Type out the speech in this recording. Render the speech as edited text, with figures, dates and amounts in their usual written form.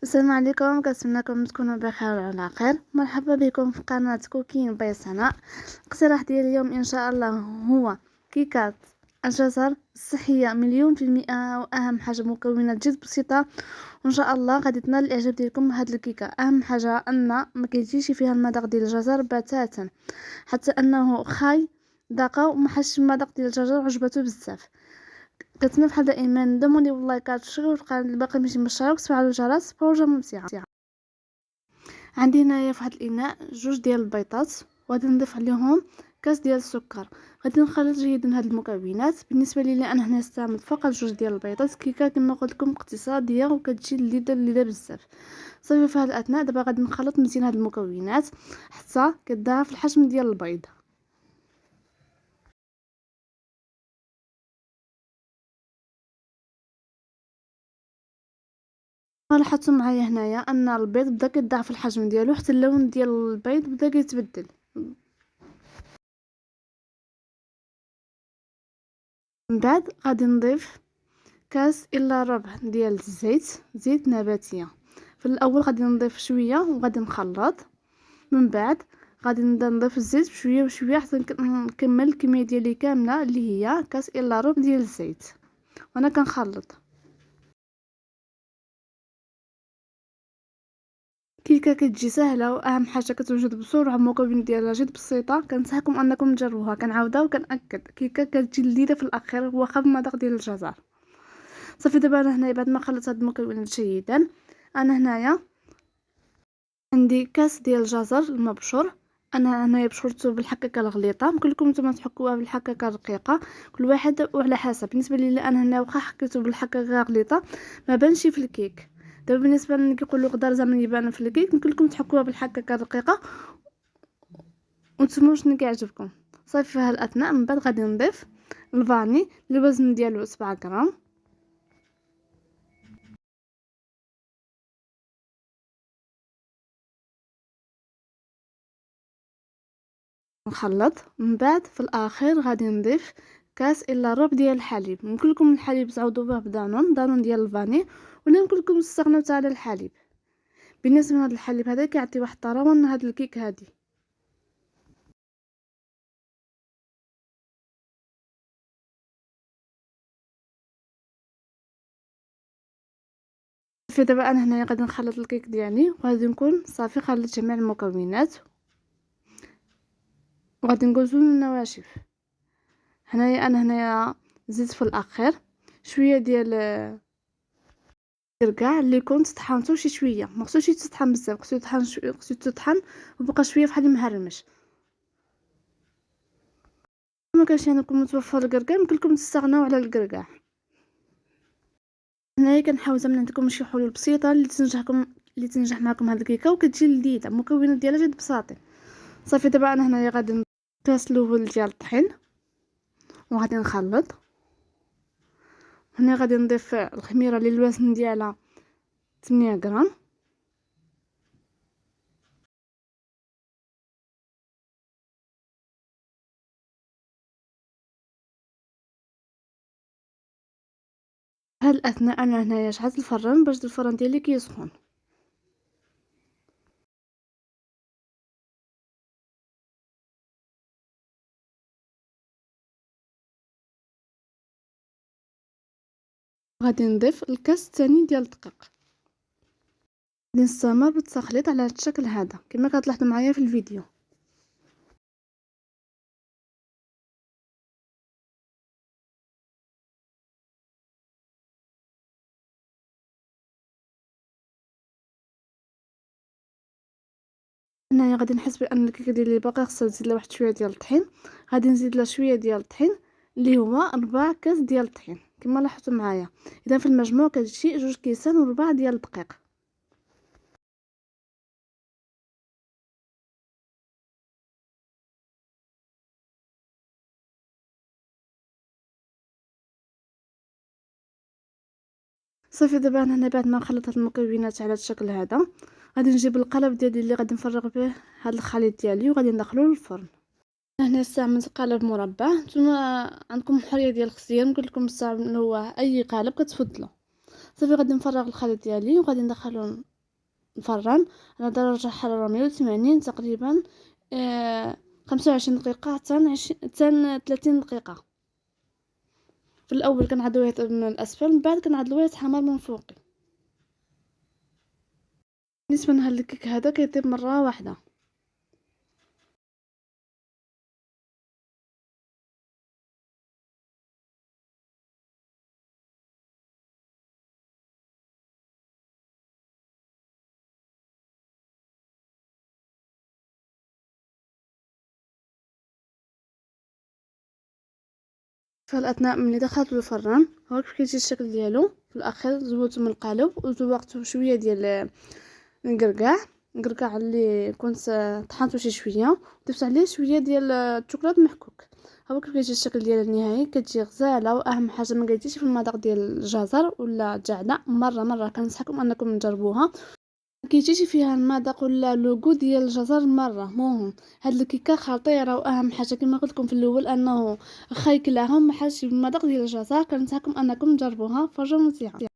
السلام عليكم، كنتمنىكم تكونوا بخير وعلى خير. مرحبا بكم في قناه كوكين باي سناء. الاقتراح ديال اليوم ان شاء الله هو كيكات الجزر الصحيه مليون في المئه، واهم حاجه مكونات جد بسيطه، وان شاء الله غادي تنال الاعجاب ديالكم هاد الكيكه. اهم حاجه ان ما كيجيش فيها المذاق ديال الجزر بتاتا، حتى انه خاي داقه وما حسش المذاق ديال الجزر وعجبته بزاف. كنتمنى بحال دائما دموني واللايكات وشغلوا القناه اللي باقي ماشي مشترك وتفعلوا الجرس. بروجه ممتعه. عندي هنايا في هاد الاناء جوج ديال البيضات، وغادي نضيف عليهم كاس ديال السكر. غادي نخلط جيدا هاد المكونات. بالنسبه لي انا هنا استعملت فقط جوج ديال البيضات، كيكه كما قلت لكم اقتصاديه وكتجي لذيذه بزاف. صافي في هاد الاثناء دابا غادي نخلط مزيان هاد المكونات حتى كتضاعف الحجم ديال البيض. لاحظتوا معايا هنايا ان البيض بدا كيضاعف الحجم ديالو، حتى اللون ديال البيض بدا كيتبدل. من بعد غادي نضيف كاس الا ربع ديال زيت نباتيه. في الاول غادي نضيف شويه وغادي نخلط. من بعد غادي نبدا نضيف الزيت بشويه بشويه حتى نكمل الكميه ديالي كامله اللي هي كاس الا ربع ديال الزيت وانا كنخلط. كيكه كتجي سهله واهم حاجه كتوجد بسرعه، المكونات ديالها جد بسيطه. كنصحكم انكم تجربوها. كنعاودها وكنأكد كيكه كتجي لذيذه في الاخير واخا بالمذاق ديال الجزر. صافي دابا انا هنايا بعد ما خلطت هاد المكونات جيدا، انا هنايا عندي كاس ديال الجزر المبشور. انا هنايا بشرته بالحكاكه الغليظه، يمكن لكم نتوما تحكوها بالحكاكه الرقيقه، كل واحد وعلى حسب. بالنسبه لي انا هنا واخا حكيته بالحكاكه الغليظه ما بانش في الكيك. دابا بالنسبه للي كيقولوا غدار زعما يبان في الكيك، يمكن لكم تحكوها بالحكاكه الرقيقه وتسمعوا شنو كيعجبكم. صافي في هالاثناء من بعد غادي نضيف الفاني اللي الوزن ديالو 7 غرام. نخلط. من بعد في الاخير غادي نضيف كاس الا ربع ديال الحليب. يمكن لكم الحليب تعوضوا به بدانون ديال الفاني، ولا يمكن لكم تستغناو حتى على الحليب. بالنسبه لهذا الحليب هذا كيعطي واحد الطراوه لهاد الكيك هادي. في دابا انا هنايا غادي نخلط الكيك ديالي وغادي نكون صافي خلطت جميع المكونات، وغادي ندوزو للنواشف. انا هنايا زدت في الاخير شويه ديال الكركاع اللي كنت طحنته شي شويه، ما خصوش يتطحن بزاف، خصو يطحن شويه، خصو يتطحن وبقى شويه بحال مهرمش. ما كانش عندكم متوفر الكركاع يمكن لكم تستغناو على الكركاع. هنايا كنحاول زعما نعطيكم شي حلول بسيطه اللي تنجح معكم هاد الكيكه وكتجي لذيذه. المكونات ديالها جد بساطين. صافي دابا انا هنايا غادي نضيف كاس الاول ديال الطحين وغادي نخلط. هنا غادي نضيف الخميره اللي الوزن ديالها 8 غرام. هاد الاثناء انا هنايا شعلت الفران باش الفران ديالي كيسخن. غادي نضيف الكاس الثاني ديال الدقيق. غادي نستمر بالتخليط على هذا الشكل هذا كما كتلاحظوا معايا في الفيديو. هنايا غادي نحس بان الكيكه ديالي باقا خصها تزيد لها واحد شويه ديال الطحين. غادي نزيد لها شويه ديال الطحين اللي هو 4 كاس ديال الطحين كما لاحظتوا معايا. اذا في المجموع كتجي 2 كيسان وربع ديال الدقيق. صافي دابا انا هنا بعد ما خلطت هاد المكونات على هاد الشكل هذا، غادي نجيب القالب ديالي اللي غادي نفرغ به هاد الخليط ديالي وغادي ندخلو للفرن. هنا استعملت قالب مربع، نتوما عندكم الحريه ديال الاختيار، يمكن تستعملوا اي قالب كتفضلوا. صافي غادي نفرغ الخليط ديالي وغادي ندخلو الفران على درجة حرارة 180 تقريبا 25 دقيقة حتى 30 دقيقة. في الاول كنعدلوه يطيب من الاسفل، من بعد كنعدلوه يتحمر من فوق. بالنسبه لهاد الكيك هذا كيطيب مره واحده. فالاثناء ملي دخلت الفران هو كيف كيجي الشكل ديالو. في الاخير زودت من القالب وزوقته شويه ديال القرقاع اللي كنت طحنته شي شويه، ضفت عليه شويه ديال الشوكولاط محكوك. هو كيف كيجي الشكل ديال النهائي، كتجي غزاله. واهم حاجه ما قلتيش في المذاق ديال الجزر ولا الجعده. مره كنصحكم انكم تجربوها، كيجيش فيها المذاق ولا لوغو ديال الجزر مره مهم. هاد الكيكه خطيره، واهم حاجه كما قلت لكم في الاول انه خايكلاها ما حاجش بالمذاق ديال الجزر. كنصحكم انكم تجربوها، فرجه ممتعه.